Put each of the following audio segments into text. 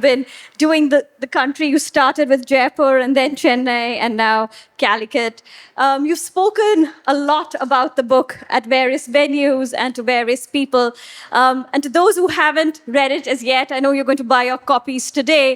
been doing the country. You started with Jaipur and then Chennai and now Calicut. You've spoken a lot about the book at various venues and to various people. And to those who haven't read it as yet, I know you're going to buy your copies today.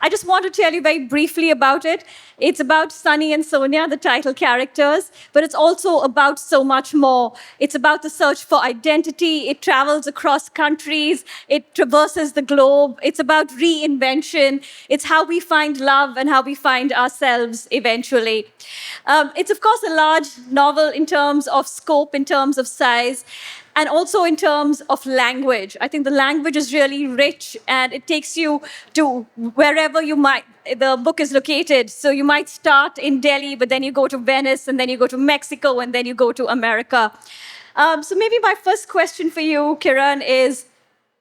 I just want to tell you very briefly about it. It's about Sunny and Sonia, the title characters, but it's also about so much more. It's about the search for identity. It travels across countries. It traverses the globe. It's about reinvention. It's how we find love and how we find ourselves eventually. It's, of course, a large novel in terms of scope, in terms of size, and also in terms of language. I think the language is really rich, and it takes you to wherever the book is located. So you might start in Delhi, but then you go to Venice, and then you go to Mexico, and then you go to America. So maybe my first question for you, Kiran, is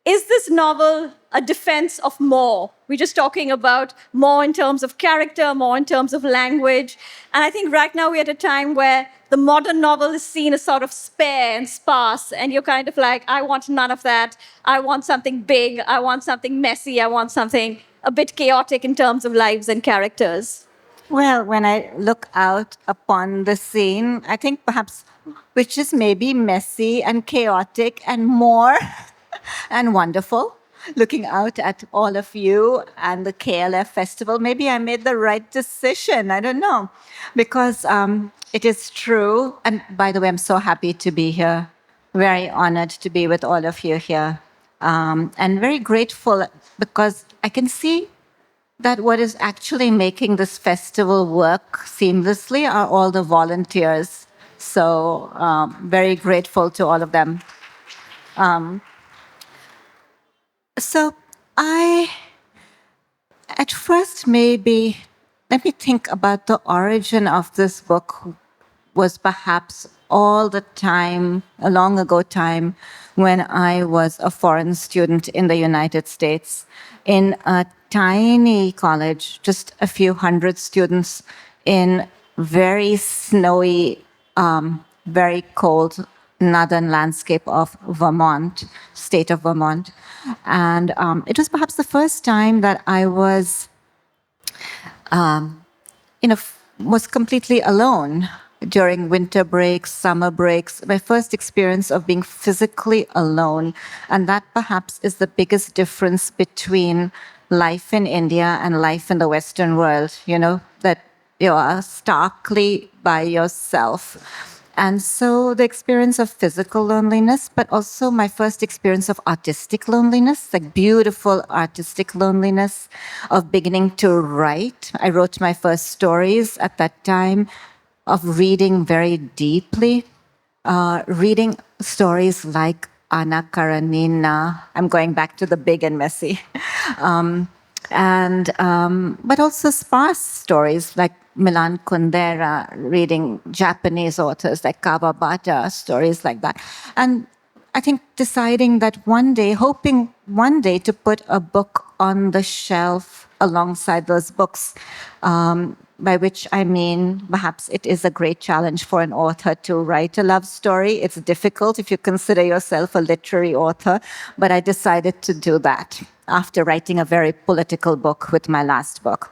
this novel a defense of more? We're just talking about more in terms of character, more in terms of language. And I think right now we're at a time where the modern novel is seen as sort of spare and sparse, and you're kind of like, I want none of that. I want something big. I want something messy. I want something a bit chaotic in terms of lives and characters. Well, when I look out upon the scene, I think perhaps which is maybe messy and chaotic and more and wonderful. Looking out at all of you and the KLF festival, maybe I made the right decision. I don't know. Because it is true. And by the way, I'm so happy to be here. Very honored to be with all of you here. And very grateful because I can see that what is actually making this festival work seamlessly are all the volunteers. So very grateful to all of them. So at first maybe, let me think about the origin of this book was perhaps all the time, a long ago time, when I was a foreign student in the United States in a tiny college, just a few hundred students in very snowy, very cold northern landscape of Vermont, state of Vermont. And it was perhaps the first time that I was, was completely alone during winter breaks, summer breaks, my first experience of being physically alone. And that perhaps is the biggest difference between life in India and life in the Western world, that you are starkly by yourself. And so the experience of physical loneliness, but also my first experience of artistic loneliness, like beautiful artistic loneliness of beginning to write. I wrote my first stories at that time, of reading very deeply, reading stories like Anna Karenina. I'm going back to the big and messy. But also sparse stories like Milan Kundera, reading Japanese authors like Kawabata, stories like that. And I think deciding that one day, hoping one day to put a book on the shelf alongside those books, by which I mean perhaps it is a great challenge for an author to write a love story. It's difficult if you consider yourself a literary author, but I decided to do that after writing a very political book with my last book.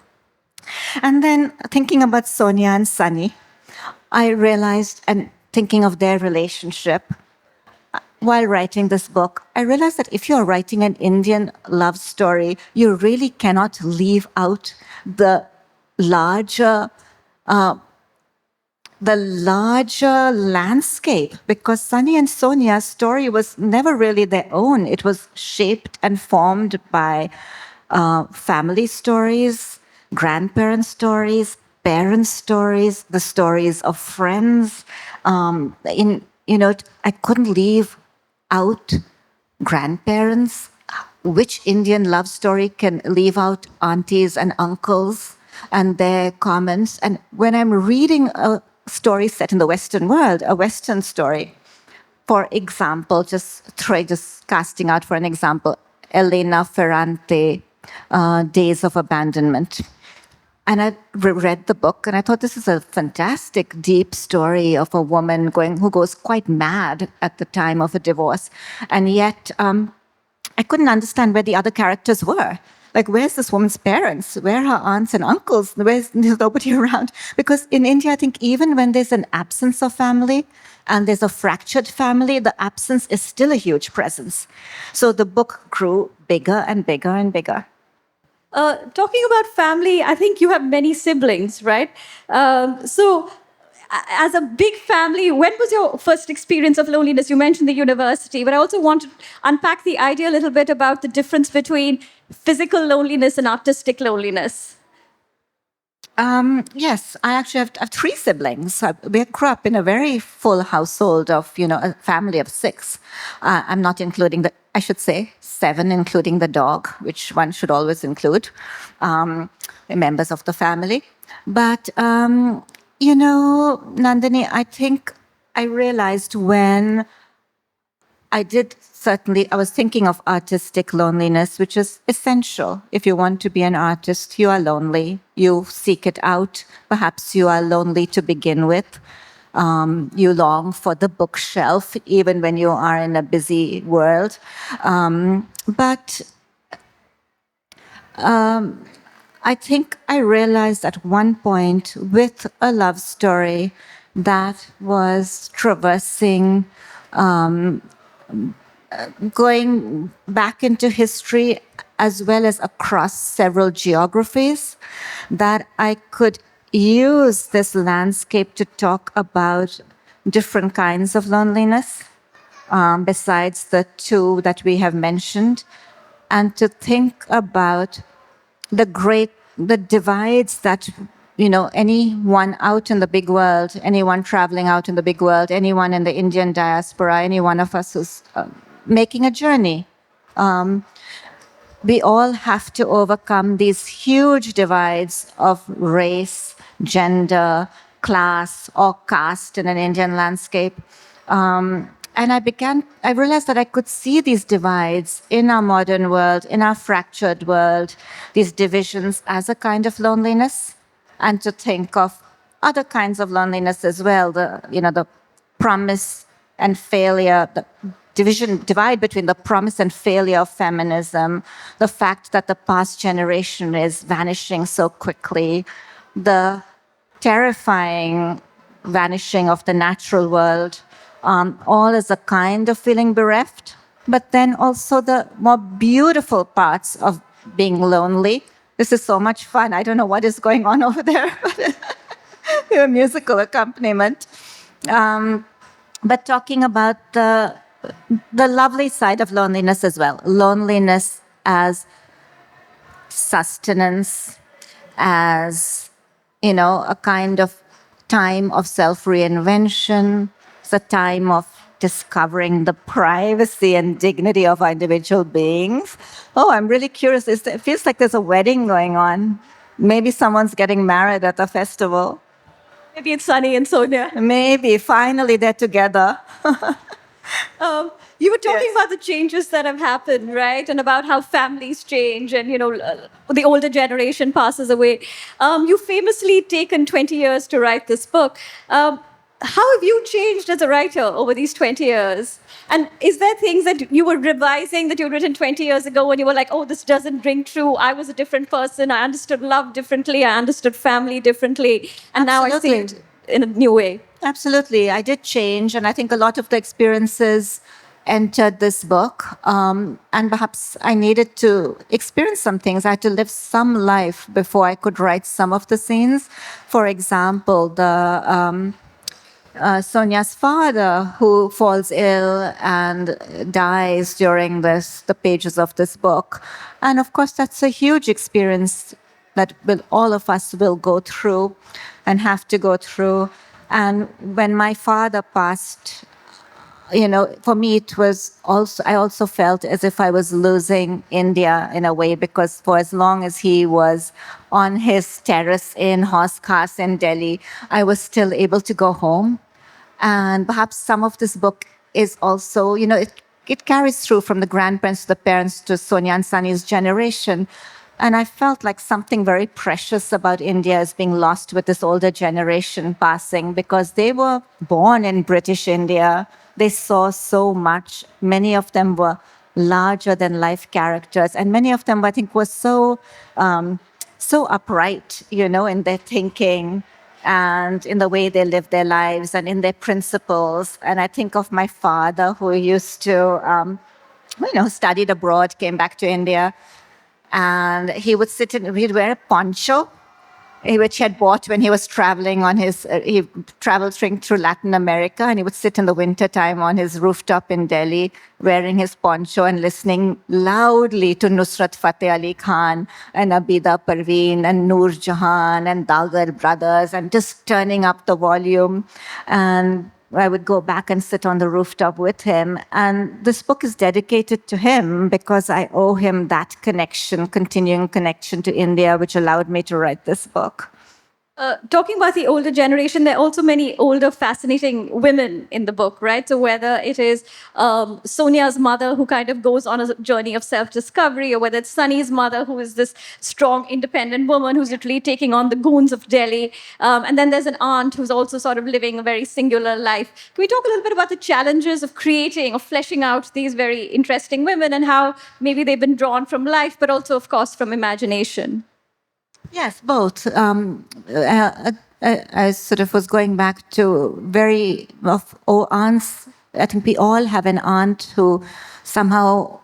And then thinking about Sonia and Sunny, I realized, and thinking of their relationship, while writing this book, I realized that if you're writing an Indian love story, you really cannot leave out the larger landscape, because Sunny and Sonia's story was never really their own. It was shaped and formed by family stories, grandparent stories, parent stories, the stories of friends. I couldn't leave out grandparents. Which Indian love story can leave out aunties and uncles and their comments? And when I'm reading a story set in the Western world, a Western story, for example, just casting out for an example, Elena Ferrante, Days of Abandonment. And I read the book, and I thought this is a fantastic, deep story of a woman who goes quite mad at the time of a divorce. And yet, I couldn't understand where the other characters were. Like, where's this woman's parents? Where are her aunts and uncles? There's nobody around? Because in India, I think even when there's an absence of family and there's a fractured family, the absence is still a huge presence. So the book grew bigger and bigger and bigger. Talking about family, I think you have many siblings, right? As a big family, when was your first experience of loneliness? You mentioned the university, but I also want to unpack the idea a little bit about the difference between physical loneliness and artistic loneliness. Yes, I actually have three siblings. We grew up in a very full household of, a family of six. I'm not including I should say, seven, including the dog, which one should always include members of the family. But, Nandini, I think I realized when I was thinking of artistic loneliness, which is essential. If you want to be an artist, you are lonely. You seek it out. Perhaps you are lonely to begin with. You long for the bookshelf, even when you are in a busy world. But I think I realized at one point with a love story that was traversing going back into history as well as across several geographies, that I could use this landscape to talk about different kinds of loneliness, besides the two that we have mentioned, and to think about the divides that anyone out in the big world, anyone traveling out in the big world, anyone in the Indian diaspora, any one of us who's making a journey. We all have to overcome these huge divides of race, gender, class, or caste in an Indian landscape. And I realized that I could see these divides in our modern world, in our fractured world, these divisions as a kind of loneliness, and to think of other kinds of loneliness as well, the promise and failure, the divide between the promise and failure of feminism, the fact that the past generation is vanishing so quickly, the terrifying vanishing of the natural world, all as a kind of feeling bereft, but then also the more beautiful parts of being lonely. This is so much fun. I don't know what is going on over there. Your musical accompaniment. But talking about the lovely side of loneliness as well. Loneliness as sustenance, as, a kind of time of self-reinvention. It's a time of discovering the privacy and dignity of our individual beings. Oh, I'm really curious. It feels like there's a wedding going on. Maybe someone's getting married at a festival. Maybe it's Sunny and Sonia. Maybe. Finally, they're together. You were talking about the changes that have happened, right? And about how families change and, the older generation passes away. You've famously taken 20 years to write this book. How have you changed as a writer over these 20 years? And is there things that you were revising that you'd written 20 years ago when you were like, oh, this doesn't ring true. I was a different person. I understood love differently. I understood family differently. And now I see it in a new way. Absolutely. I did change. And I think a lot of the experiences entered this book. And perhaps I needed to experience some things. I had to live some life before I could write some of the scenes. For example, Sonia's father, who falls ill and dies during the pages of this book. And of course, that's a huge experience that all of us will go through and have to go through. And when my father passed, for me, it was I also felt as if I was losing India in a way, because for as long as he was on his terrace in horse cars in Delhi, I was still able to go home. And perhaps some of this book is also, it carries through from the grandparents to the parents to Sonia and Sunny's generation. And I felt like something very precious about India is being lost with this older generation passing, because they were born in British India. They saw so much. Many of them were larger than life characters. And many of them, I think, were so upright, in their thinking and in the way they lived their lives and in their principles. And I think of my father, who used to, studied abroad, came back to India, and he would he'd wear a poncho, which he had bought when he was traveling on he traveled through Latin America, and he would sit in the wintertime on his rooftop in Delhi, wearing his poncho and listening loudly to Nusrat Fateh Ali Khan and Abida Parveen and Noor Jahan and Dagar Brothers, and just turning up the volume. And I would go back and sit on the rooftop with him. And this book is dedicated to him because I owe him that connection, continuing connection to India, which allowed me to write this book. Talking about the older generation, there are also many older, fascinating women in the book, right? So whether it is Sonia's mother, who kind of goes on a journey of self-discovery, or whether it's Sunny's mother, who is this strong, independent woman who's literally taking on the goons of Delhi. And then there's an aunt who's also sort of living a very singular life. Can we talk a little bit about the challenges of creating, of fleshing out these very interesting women, and how maybe they've been drawn from life, but also, of course, from imagination? Yes, both. I sort of was going back to aunts. I think we all have an aunt who somehow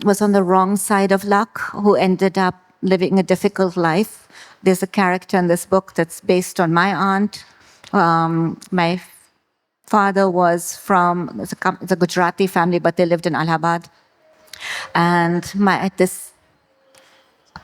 was on the wrong side of luck, who ended up living a difficult life. There's a character in this book that's based on my aunt. My father was from it's a Gujarati family, but they lived in Allahabad. And this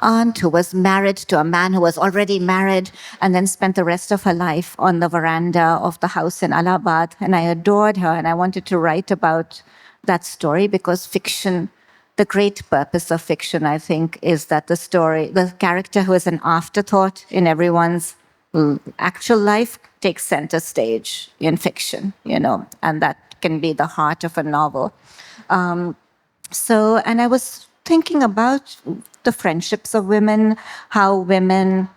aunt who was married to a man who was already married, and then spent the rest of her life on the veranda of the house in Allahabad. And I adored her, and I wanted to write about that story because fiction, the great purpose of fiction, I think, is that the character who is an afterthought in everyone's actual life takes center stage in fiction, and that can be the heart of a novel. And I was thinking about the friendships of women, how women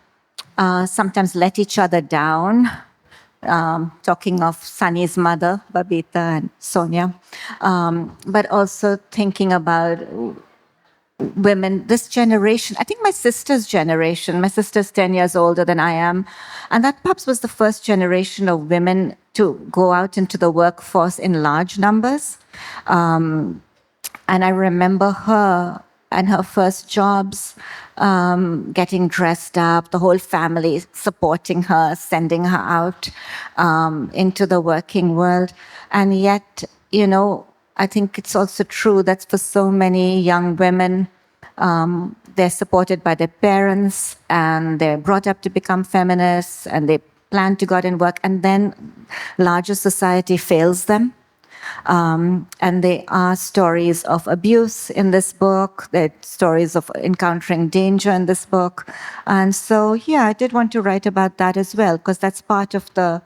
sometimes let each other down. Talking of Sunny's mother, Babita and Sonia, but also thinking about women, this generation. I think my sister's 10 years older than I am, and that perhaps was the first generation of women to go out into the workforce in large numbers. And I remember her and her first jobs, getting dressed up, the whole family supporting her, sending her out into the working world. And yet, I think it's also true that for so many young women, they're supported by their parents and they're brought up to become feminists and they plan to go out and work, and then larger society fails them. And there are stories of abuse in this book. There are stories of encountering danger in this book. And so, I did want to write about that as well, because that's part of the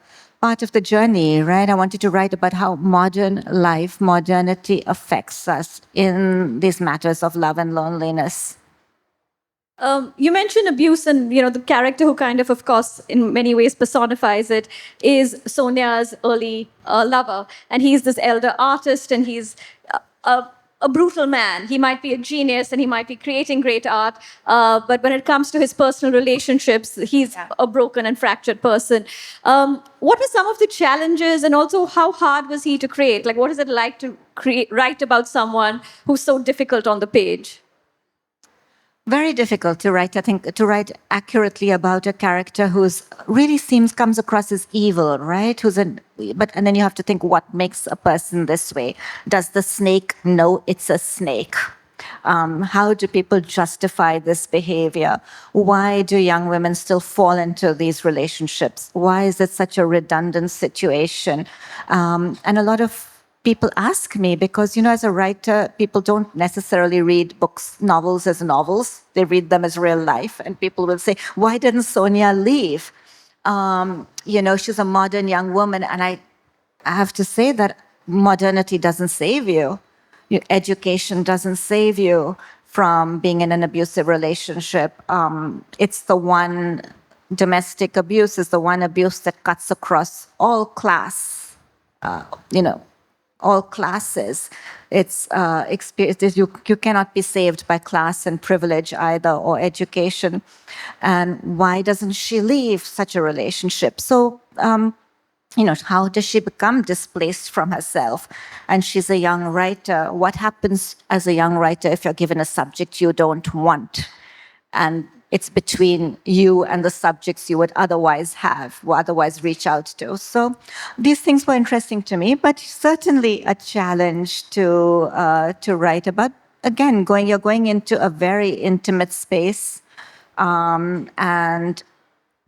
journey, right? I wanted to write about how modernity affects us in these matters of love and loneliness. You mentioned abuse, and the character who kind of course, in many ways personifies it is Sonia's early lover, and he's this elder artist, and he's a brutal man. He might be a genius, and he might be creating great art, but when it comes to his personal relationships, he's a broken and fractured person. What were some of the challenges, and also how hard was he to create? Like, what is it like to write about someone who's so difficult on the page? Very difficult to write, I think, to write accurately about a character who's really comes across as evil, right? And then you have to think, what makes a person this way? Does the snake know it's a snake? How do people justify this behavior? Why do young women still fall into these relationships? Why is it such a redundant situation? And a lot of people ask me because, as a writer, people don't necessarily read novels as novels. They read them as real life. And people will say, why didn't Sonia leave? She's a modern young woman. And I have to say that modernity doesn't save you. Your education doesn't save you from being in an abusive relationship. It's the one domestic abuse is the one abuse that cuts across all class, all classes. It's experience. You cannot be saved by class and privilege either, or education. And why doesn't she leave such a relationship? So, how does she become displaced from herself? And she's a young writer. What happens as a young writer if you're given a subject you don't want? And it's between you and the subjects you would otherwise have, or otherwise reach out to. So these things were interesting to me, but certainly a challenge to write about. Again, you're going into a very intimate space, and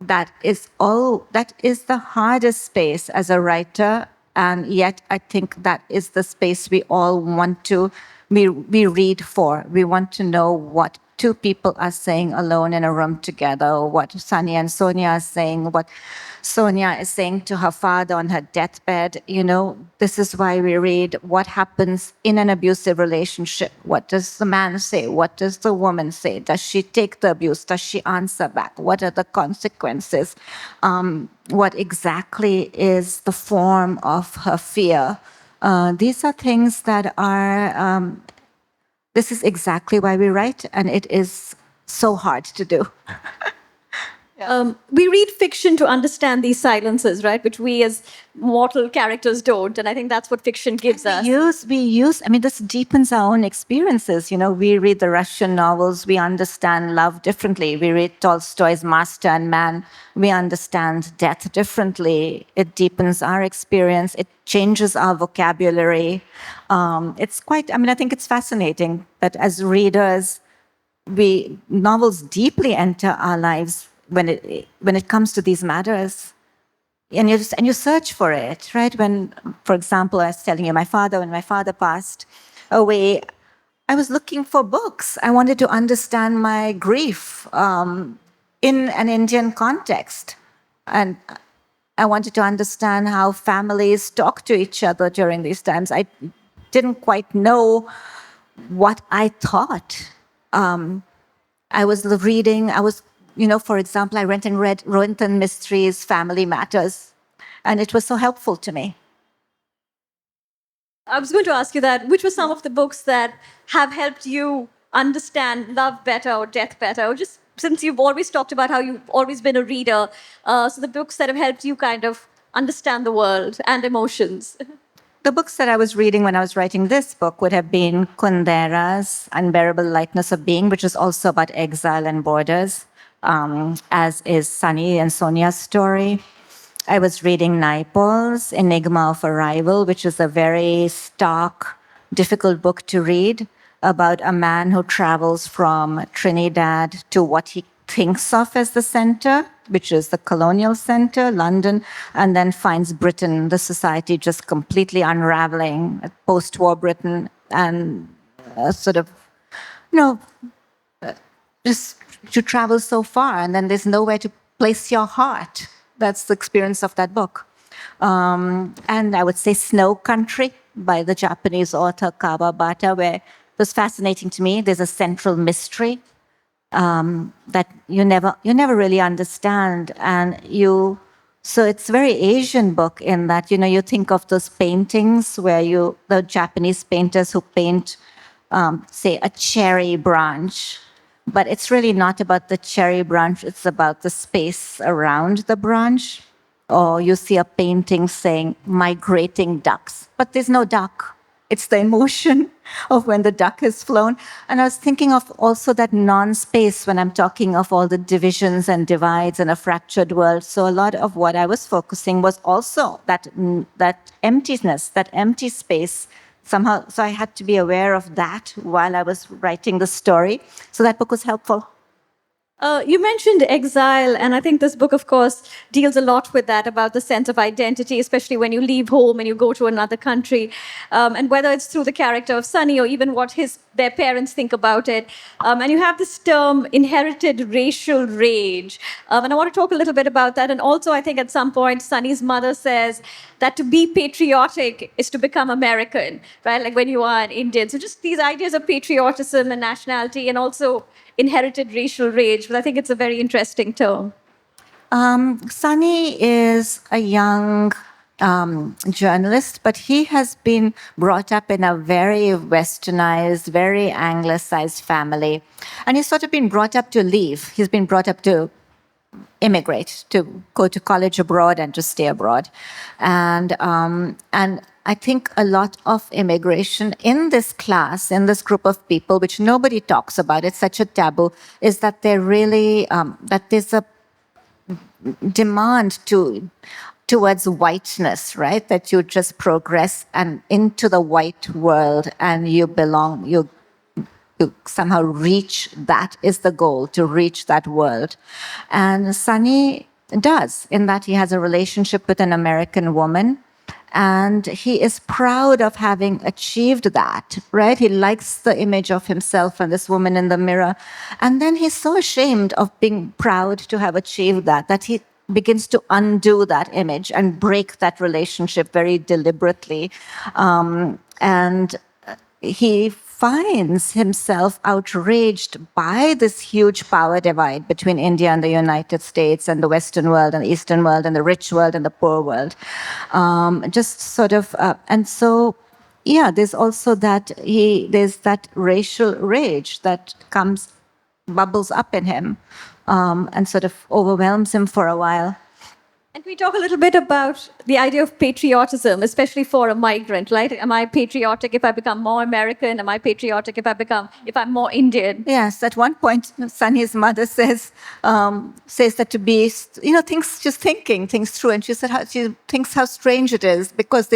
that is the hardest space as a writer, and yet I think that is the space we all want to we read for. We want to know what two people are saying alone in a room together, or what Sonia and Sonia are saying, what Sonia is saying to her father on her deathbed. This is why we read what happens in an abusive relationship. What does the man say? What does the woman say? Does she take the abuse? Does she answer back? What are the consequences? What exactly is the form of her fear? These are things that are, this is exactly why we write, and it is so hard to do. We read fiction to understand these silences, right? Which we as mortal characters don't. And I think that's what fiction gives us. This deepens our own experiences. We read the Russian novels, we understand love differently. We read Tolstoy's Master and Man, we understand death differently. It deepens our experience, it changes our vocabulary. I think it's fascinating that as readers, novels deeply enter our lives when it comes to these matters, and you search for it, right? When, for example, I was telling you, when my father passed away, I was looking for books. I wanted to understand my grief in an Indian context, and I wanted to understand how families talk to each other during these times. I didn't quite know what I thought. For example, I went and read Rohinton Mistri's Family Matters, and it was so helpful to me. I was going to ask you that. Which were some of the books that have helped you understand love better or death better? Or just since you've always talked about how you've always been a reader, so the books that have helped you kind of understand the world and emotions. The books that I was reading when I was writing this book would have been Kundera's Unbearable Lightness of Being, which is also about exile and borders, as is Sunny and Sonia's story. I was reading Naipaul's Enigma of Arrival, which is a very stark, difficult book to read about a man who travels from Trinidad to what he thinks of as the center, which is the colonial center, London, and then finds Britain, the society just completely unraveling, post-war Britain, and just to travel so far, and then there's nowhere to place your heart. That's the experience of that book. And I would say Snow Country by the Japanese author Kawabata, where it was fascinating to me. There's a central mystery that you never really understand, so it's a very Asian book in that you think of those paintings where the Japanese painters who paint, say, a cherry branch. But it's really not about the cherry branch, it's about the space around the branch. Or you see a painting saying, migrating ducks, but there's no duck. It's the emotion of when the duck has flown. And I was thinking of also that non-space when I'm talking of all the divisions and divides and a fractured world. So a lot of what I was focusing was also that emptiness, that empty space. Somehow, so I had to be aware of that while I was writing the story. So that book was helpful. You mentioned exile, and I think this book, of course, deals a lot with that, about the sense of identity, especially when you leave home and you go to another country. And whether it's through the character of Sunny or even what their parents think about it. And you have this term, inherited racial rage. And I want to talk a little bit about that. And also, I think at some point, Sunny's mother says that to be patriotic is to become American, right? Like when you are an Indian. So just these ideas of patriotism and nationality, and also inherited racial rage. But I think it's a very interesting term. Sunny is a young journalist, but he has been brought up in a very westernized, very anglicized family. And he's sort of been brought up to leave. He's been brought up to immigrate, to go to college abroad and to stay abroad. And I think a lot of immigration in this class, in this group of people, which nobody talks about, it's such a taboo, is that they're really, that there's a demand towards whiteness, right? That you just progress and into the white world and you belong, you somehow reach, that is the goal, to reach that world. And Sunny does, in that he has a relationship with an American woman, and he is proud of having achieved that, right? He likes the image of himself and this woman in the mirror. And then he's so ashamed of being proud to have achieved that, that he begins to undo that image and break that relationship very deliberately. And he finds himself outraged by this huge power divide between India and the United States and the Western world and the Eastern world and the rich world and the poor world. Just sort of, and so, yeah, there's also that there's that racial rage that bubbles up in him, and sort of overwhelms him for a while. And we talk a little bit about the idea of patriotism, especially for a migrant, right? Am I patriotic if I become more American? Am I patriotic if I'm more Indian? Yes, at one point, Sunny's mother says that to be, thinking things through. And she said she thinks how strange it is, because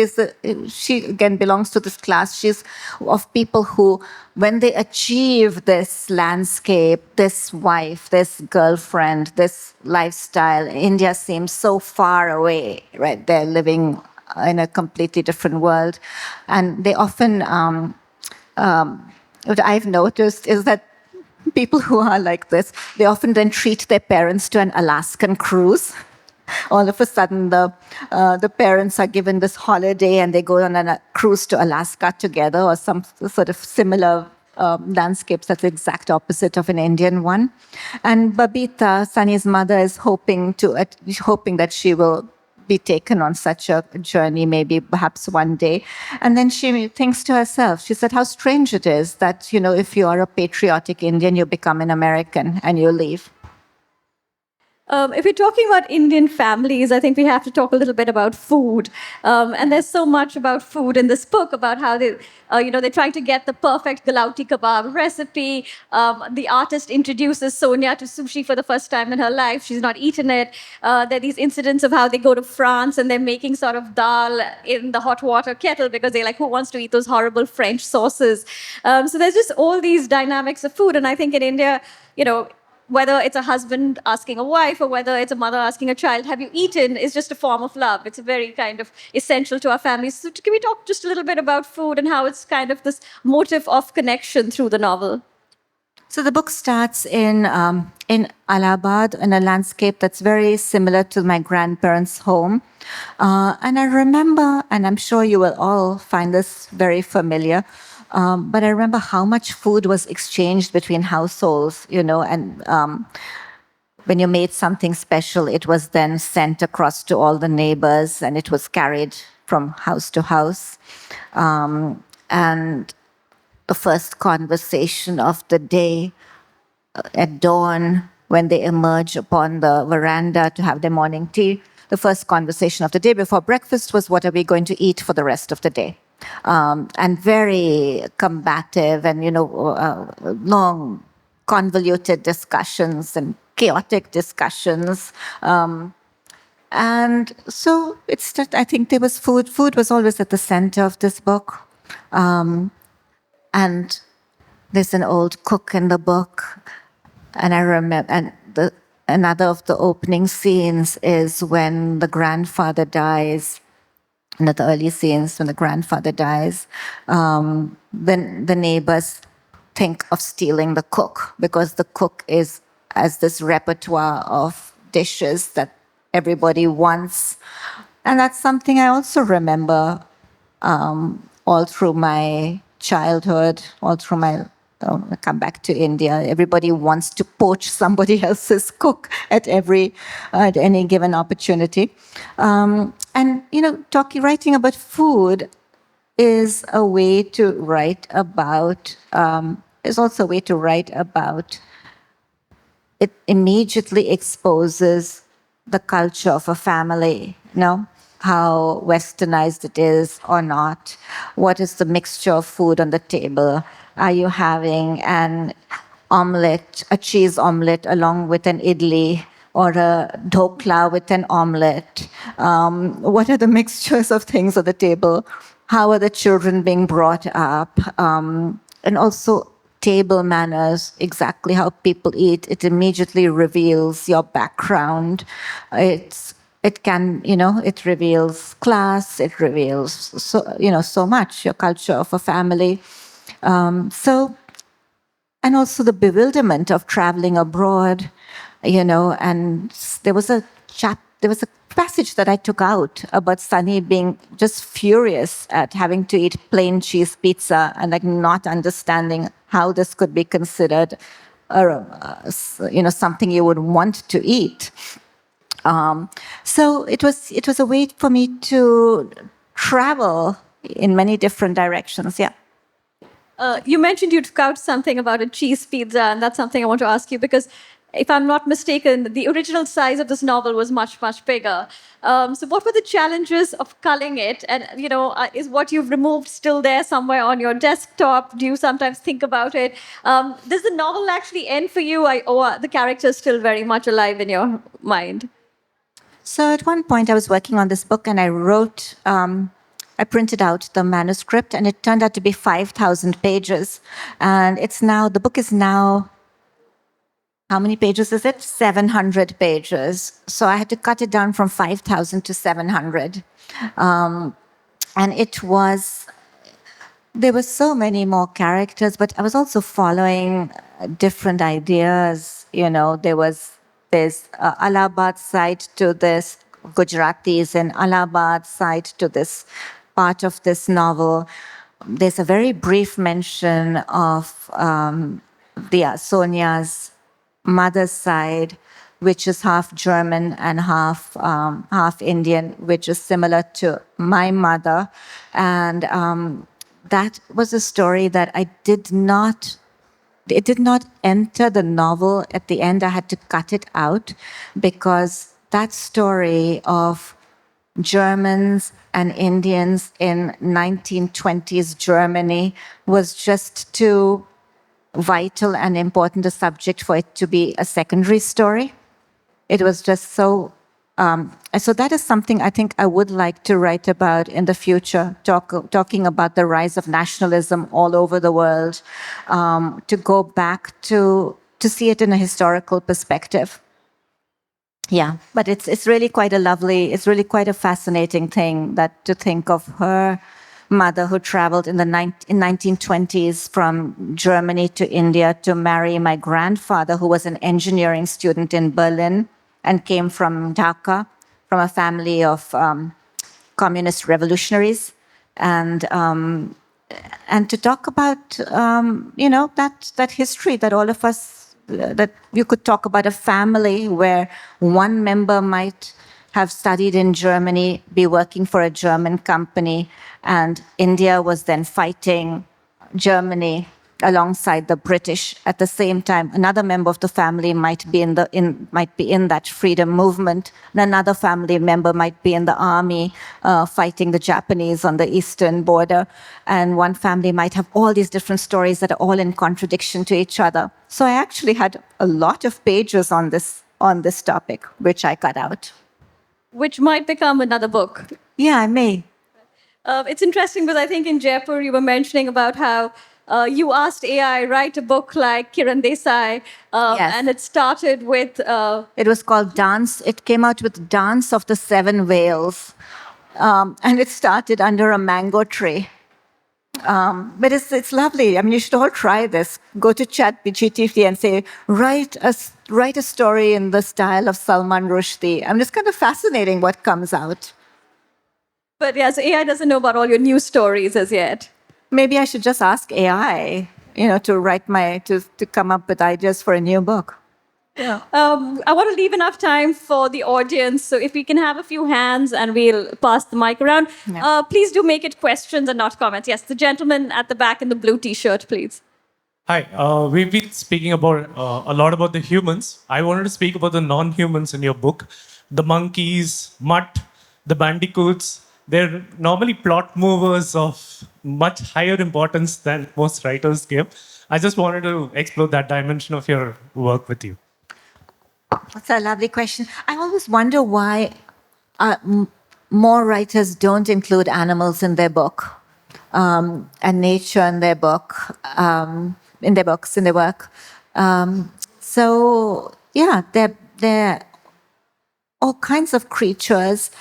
she again belongs to this class. She's of people who, when they achieve this landscape, this wife, this girlfriend, this lifestyle, India seems so far away, right? They're living in a completely different world. And they often, what I've noticed is that people who are like this, they often then treat their parents to an Alaskan cruise. All of a sudden, the parents are given this holiday and they go on a cruise to Alaska together, or some sort of similar landscapes that's the exact opposite of an Indian one. And Babita, Sunny's mother, is hoping that she will be taken on such a journey, maybe perhaps one day. And then she thinks to herself, she said, how strange it is that, if you are a patriotic Indian, you become an American and you leave. If we're talking about Indian families, I think we have to talk a little bit about food. And there's so much about food in this book, about how they're trying to get the perfect galauti kebab recipe. The artist introduces Sonia to sushi for the first time in her life. She's not eaten it. There are these incidents of how they go to France and they're making sort of dal in the hot water kettle because they're like, who wants to eat those horrible French sauces? So there's just all these dynamics of food. And I think in India, whether it's a husband asking a wife or whether it's a mother asking a child, have you eaten, is just a form of love. It's a very kind of essential to our families. So can we talk just a little bit about food and how it's kind of this motive of connection through the novel? So the book starts in Allahabad, in a landscape that's very similar to my grandparents' home. And I remember, and I'm sure you will all find this very familiar, but I remember how much food was exchanged between households, and when you made something special, it was then sent across to all the neighbors and it was carried from house to house. And the first conversation of the day at dawn, when they emerge upon the veranda to have their morning tea, the first conversation of the day before breakfast was, what are we going to eat for the rest of the day? And very combative and, long, convoluted discussions and chaotic discussions. And so it's just, I think there was food. Food was always at the center of this book. And there's an old cook in the book. And I remember, and another of the opening scenes is when the grandfather dies. In the early scenes, when the grandfather dies, then the neighbors think of stealing the cook, because the cook has this repertoire of dishes that everybody wants. And that's something I also remember all through my childhood, all through my come back to India. Everybody wants to poach somebody else's cook at any given opportunity. And, writing about food is a way to write about, is also a way to write about, it immediately exposes the culture of a family, how westernized it is or not. What is the mixture of food on the table? Are you having an omelette, a cheese omelette, along with an idli, or a dhokla with an omelette? What are the mixtures of things on the table? How are the children being brought up? And also table manners, exactly how people eat. It immediately reveals your background. It reveals class. It reveals so much, your culture of a family. And also the bewilderment of traveling abroad, and there was a passage that I took out about Sunny being just furious at having to eat plain cheese pizza and like not understanding how this could be considered, something you would want to eat. So it was a way for me to travel in many different directions. Yeah. You mentioned you took out something about a cheese pizza, and that's something I want to ask you because, if I'm not mistaken, the original size of this novel was much, much bigger. So, what were the challenges of culling it? And is what you've removed still there somewhere on your desktop? Do you sometimes think about it? Does the novel actually end for you, or are the characters still very much alive in your mind? So at one point, I was working on this book, and I printed out the manuscript, and it turned out to be 5,000 pages. And the book is now, how many pages is it? 700 pages. So I had to cut it down from 5,000 to 700. And there were so many more characters, but I was also following different ideas. There's Allahabad side to this, Gujaratis in Allahabad side to this part of this novel. There's a very brief mention of Sonia's mother's side, which is half German and half Indian, which is similar to my mother. And that was a story that it did not enter the novel at the end. I had to cut it out because that story of Germans and Indians in 1920s Germany was just too vital and important a subject for it to be a secondary story. It was just so that is something I think I would like to write about in the future, talking about the rise of nationalism all over the world, to go back to see it in a historical perspective. Yeah, but it's really quite a fascinating thing that to think of her mother who traveled in 1920s from Germany to India to marry my grandfather, who was an engineering student in Berlin and came from Dhaka, from a family of communist revolutionaries, and to talk about that history that all of us, that you could talk about a family where one member might have studied in Germany, be working for a German company, and India was then fighting Germany alongside the British. At the same time, another member of the family might be in that freedom movement, and another family member might be in the army fighting the Japanese on the eastern border, and one family might have all these different stories that are all in contradiction to each other. So I actually had a lot of pages on this topic, which I cut out. Which might become another book. Yeah, I may. It's interesting because I think in Jaipur you were mentioning about how you asked AI write a book like Kiran Desai, Yes. and it started with. It was called Dance. It came out with Dance of the Seven Whales, and it started under a mango tree. But it's lovely. I mean, you should all try this. Go to ChatGPT and say, write a story in the style of Salman Rushdie. I mean, it's kind of fascinating what comes out. But yeah, so AI doesn't know about all your news stories as yet. Maybe I should just ask AI, to come up with ideas for a new book. Yeah. I want to leave enough time for the audience. So if we can have a few hands and we'll pass the mic around. Yeah. Please do make it questions and not comments. Yes, the gentleman at the back in the blue T-shirt, please. Hi, we've been speaking about a lot about the humans. I wanted to speak about the non-humans in your book. The monkeys, mutt, the bandicoots. They're normally plot movers of much higher importance than most writers give. I just wanted to explore that dimension of your work with you. That's a lovely question. I always wonder why more writers don't include animals in their book and nature in their book, in their books, in their work. So yeah, they're all kinds of creatures.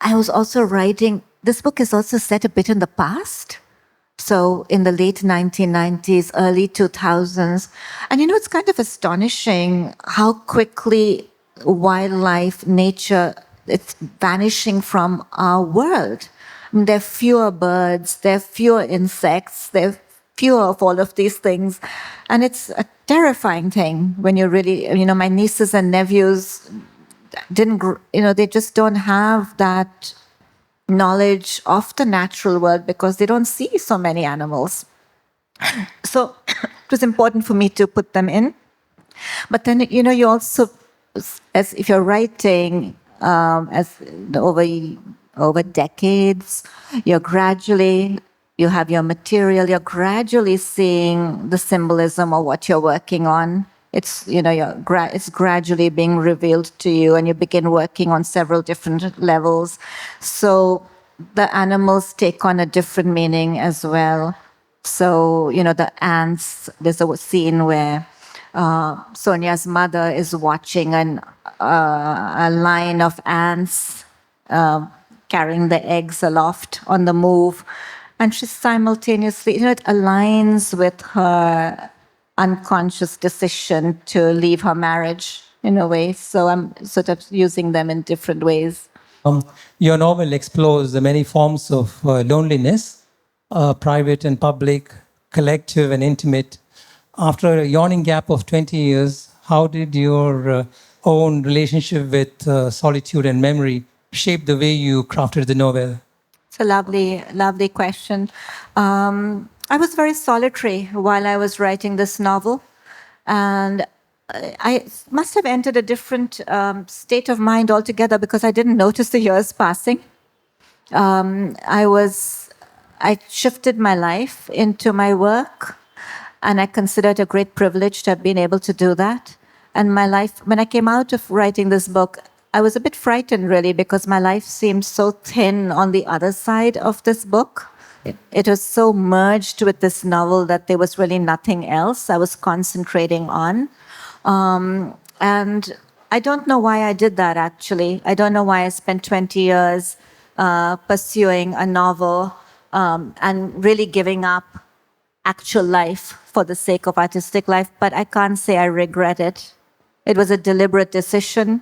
I was also writing. This book is also set a bit in the past. So in the late 1990s, early 2000s. And it's kind of astonishing how quickly wildlife, nature, it's vanishing from our world. I mean, there are fewer birds, there are fewer insects, there are fewer of all of these things. And it's a terrifying thing when you really, my nieces and nephews they just don't have that knowledge of the natural world because they don't see so many animals. So it was important for me to put them in. But then, you also, as if you're writing over decades, you have your material, you're gradually seeing the symbolism of what you're working on. It's it's gradually being revealed to you, and you begin working on several different levels. So the animals take on a different meaning as well. So the ants. There's a scene where Sonia's mother is watching a line of ants carrying the eggs aloft on the move, and she's simultaneously, it aligns with her unconscious decision to leave her marriage in a way. So I'm sort of using them in different ways. Your novel explores the many forms of loneliness, private and public, collective and intimate. After a yawning gap of 20 years, how did your own relationship with solitude and memory shape the way you crafted the novel? It's a lovely, lovely question. I was very solitary while I was writing this novel, and I must have entered a different state of mind altogether because I didn't notice the years passing. I shifted my life into my work, and I consider it a great privilege to have been able to do that. And my life, when I came out of writing this book, I was a bit frightened, really, because my life seemed so thin on the other side of this book. It was so merged with this novel that there was really nothing else I was concentrating on. And I don't know why I did that, actually. I don't know why I spent 20 years pursuing a novel and really giving up actual life for the sake of artistic life. But I can't say I regret it. It was a deliberate decision.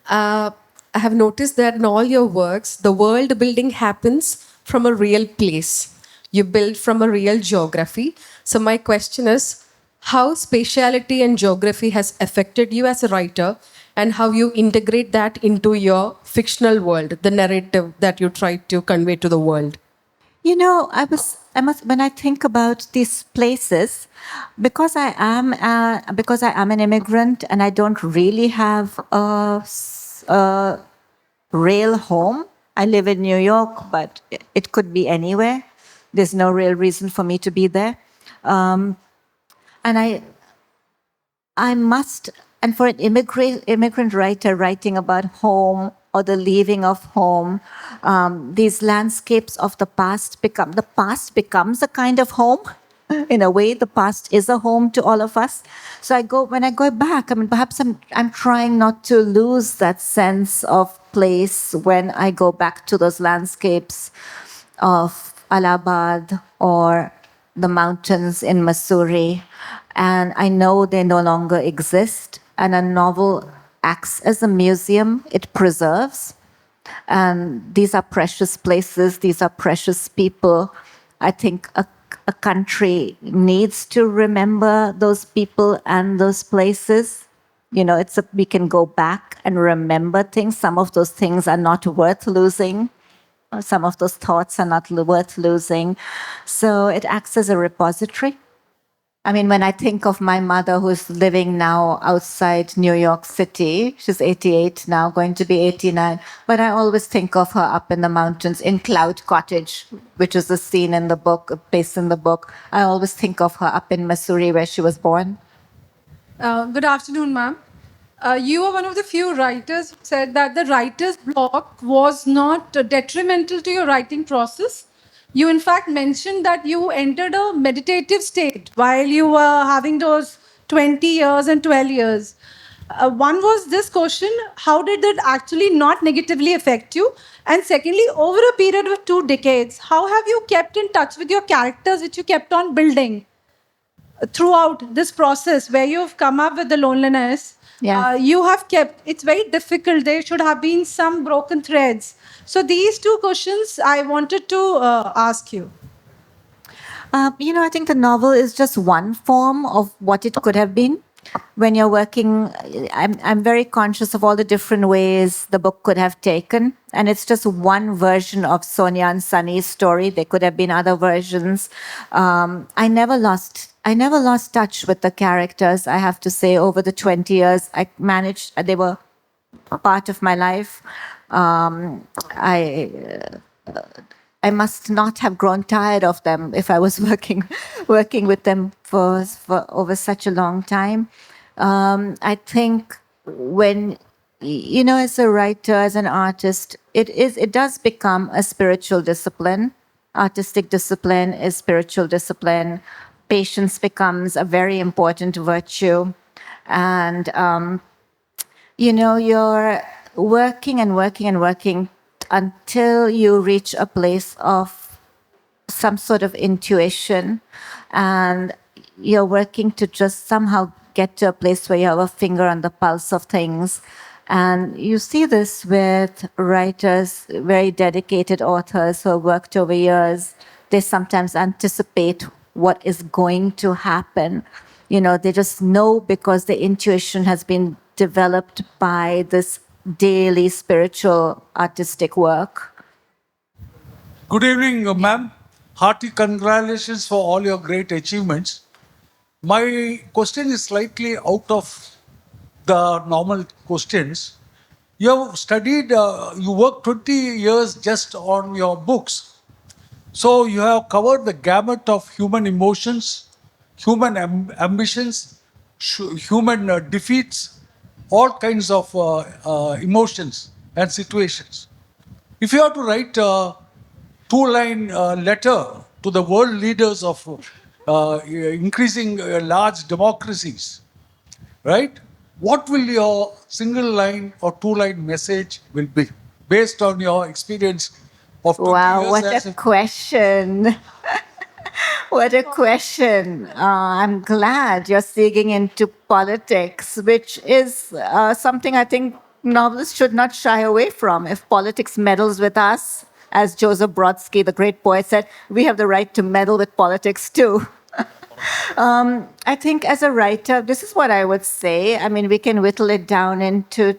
I have noticed that in all your works, the world building happens from a real place. You build from a real geography. So my question is, how spatiality and geography has affected you as a writer, and how you integrate that into your fictional world, the narrative that you try to convey to the world? When I think about these places, because I am an immigrant and I don't really have a real home. I live in New York, but it could be anywhere. There's no real reason for me to be there. And for an immigrant writer writing about home or the leaving of home, these landscapes of the past becomes a kind of home. In a way, the past is a home to all of us. So when I go back, perhaps I'm trying not to lose that sense of place when I go back to those landscapes of Allahabad or the mountains in Missouri. And I know they no longer exist. And a novel acts as a museum. It preserves. And these are precious places. These are precious people. I think a country needs to remember those people and those places. We can go back and remember things. Some of those things are not worth losing. Some of those thoughts are not worth losing. So it acts as a repository. I mean, when I think of my mother who's living now outside New York City, she's 88 now, going to be 89, but I always think of her up in the mountains in Cloud Cottage, which is a scene in the book, a place in the book. I always think of her up in Missouri where she was born. Good afternoon, ma'am. You are one of the few writers who said that the writer's block was not detrimental to your writing process. You, in fact, mentioned that you entered a meditative state while you were having those 20 years and 12 years. One was this question: how did that actually not negatively affect you? And secondly, over a period of 2 decades, how have you kept in touch with your characters which you kept on building throughout this process where you've come up with the loneliness? Yeah. You have kept, it's very difficult. There should have been some broken threads. So these 2 questions I wanted to ask you. I think the novel is just one form of what it could have been. When you're working, I'm very conscious of all the different ways the book could have taken. And it's just one version of Sonia and Sunny's story. There could have been other versions. I never lost touch with the characters, I have to say. Over the 20 years, they were a part of my life. I must not have grown tired of them if I was working with them for over such a long time. I think when, as a writer, as an artist, it does become a spiritual discipline. Artistic discipline is spiritual discipline. Patience becomes a very important virtue. And, you're working and working and working until you reach a place of some sort of intuition, and you're working to just somehow get to a place where you have a finger on the pulse of things. And you see this with writers, very dedicated authors who have worked over years. They sometimes anticipate what is going to happen. They just know because the intuition has been developed by this daily spiritual artistic work. Good evening, ma'am. Hearty congratulations for all your great achievements. My question is slightly out of the normal questions. You have studied, you worked 20 years just on your books. So you have covered the gamut of human emotions, human ambitions, human defeats, all kinds of emotions and situations. If you have to write a 2-line letter to the world leaders of increasing large democracies, right? What will your single line or 2-line message will be based on your experience of 20 Wow, years? what a question. What a question. I'm glad you're digging into politics, which is something I think novelists should not shy away from. If politics meddles with us, as Joseph Brodsky, the great poet, said, we have the right to meddle with politics too. I think as a writer, this is what I would say. I mean, we could whittle it down into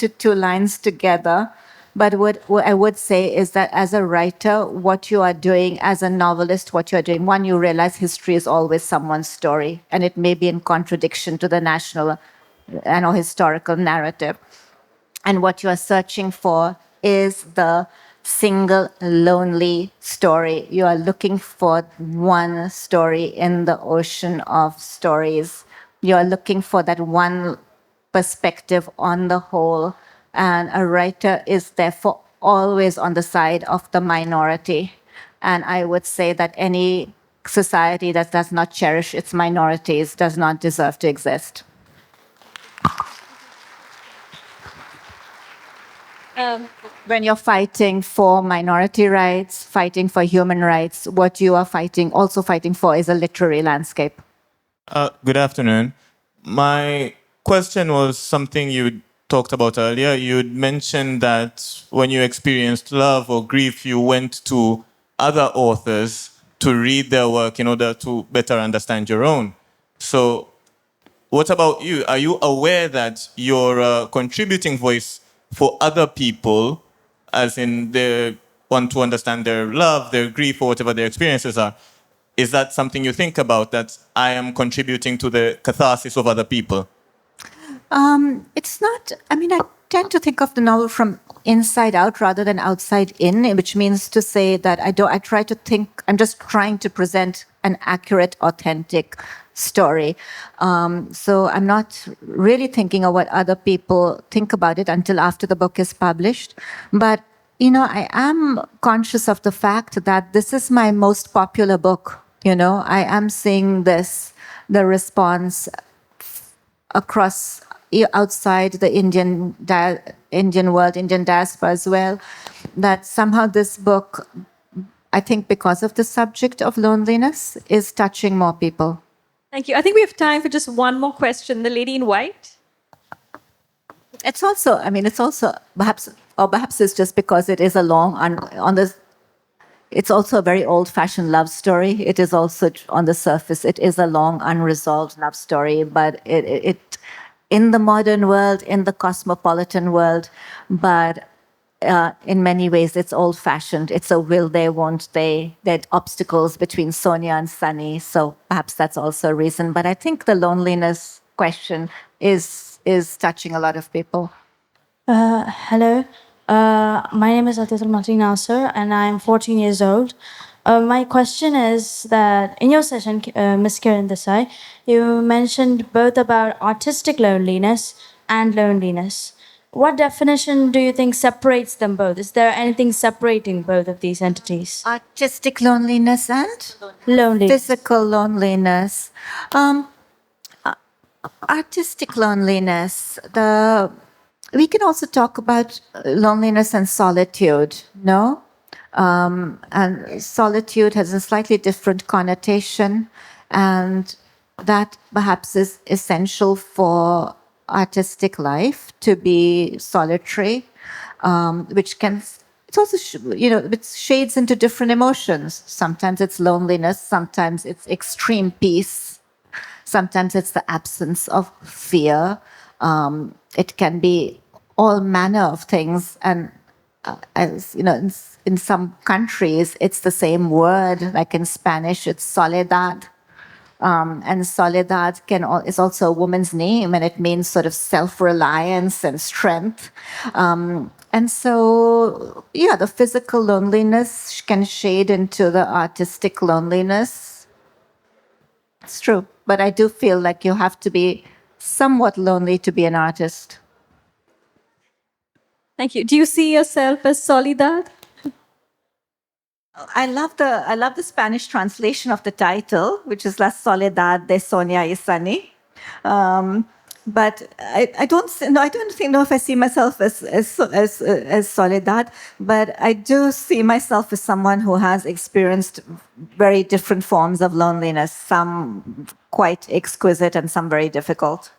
2 lines together. But what I would say is that as a writer, what you are doing, as a novelist, what you're doing, one, you realize history is always someone's story, and it may be in contradiction to the national and historical narrative. And what you are searching for is the single lonely story. You are looking for one story in the ocean of stories. You are looking for that one perspective on the whole. And a writer is therefore always on the side of the minority. And I would say that any society that does not cherish its minorities does not deserve to exist. When you're fighting for minority rights, fighting for human rights, what you are also fighting for is a literary landscape. Good afternoon. My question was something you talked about earlier. You'd mentioned that when you experienced love or grief, you went to other authors to read their work in order to better understand your own. So, what about you? Are you aware that you're a contributing voice for other people, as in they want to understand their love, their grief, or whatever their experiences are? Is that something you think about, that I am contributing to the catharsis of other people? It's not, I mean, I tend to think of the novel from inside out rather than outside in, which means to say that I try to think, I'm just trying to present an accurate, authentic story. So I'm not really thinking of what other people think about it until after the book is published. But, I am conscious of the fact that this is my most popular book. I am seeing the response across outside the Indian world, Indian diaspora as well, that somehow this book, I think because of the subject of loneliness, is touching more people. Thank you. I think we have time for just one more question. The lady in white. It's also perhaps it's just because it is a long, it's also a very old-fashioned love story. It is also, on the surface, it is a long, unresolved love story, but it in the modern world, in the cosmopolitan world, but in many ways it's old-fashioned. It's a will they, won't they. There are obstacles between Sonia and Sunny, so perhaps that's also a reason. But I think the loneliness question is touching a lot of people. Hello, my name is Atitul Mati Nasser and I'm 14 years old. My question is that in your session, Ms. Kiran Desai, you mentioned both about artistic loneliness and loneliness. What definition do you think separates them both? Is there anything separating both of these entities? Artistic loneliness and Loneliness. physical loneliness. Artistic loneliness. We can also talk about loneliness and solitude, no? And solitude has a slightly different connotation, and that perhaps is essential for artistic life, to be solitary, which can, it's also, it shades into different emotions. Sometimes it's loneliness, sometimes it's extreme peace, sometimes it's the absence of fear. It can be all manner of things, and as in some countries, it's the same word. Like in Spanish, it's soledad, and soledad is also a woman's name, and it means sort of self-reliance and strength. And so, the physical loneliness can shade into the artistic loneliness. It's true, but I do feel like you have to be somewhat lonely to be an artist. Thank you. Do you see yourself as Soledad? I love the Spanish translation of the title, which is La Soledad de Sonia y Sunny. But I don't know if I see myself as Soledad, but I do see myself as someone who has experienced very different forms of loneliness, some quite exquisite and some very difficult.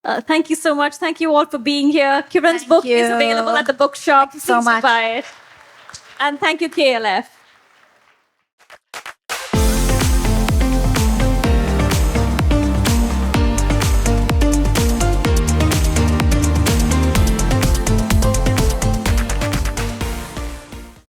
Thank you so much. Thank you all for being here. Kiran's book is available at the bookshop. Please so much. buy it. And thank you, KLF.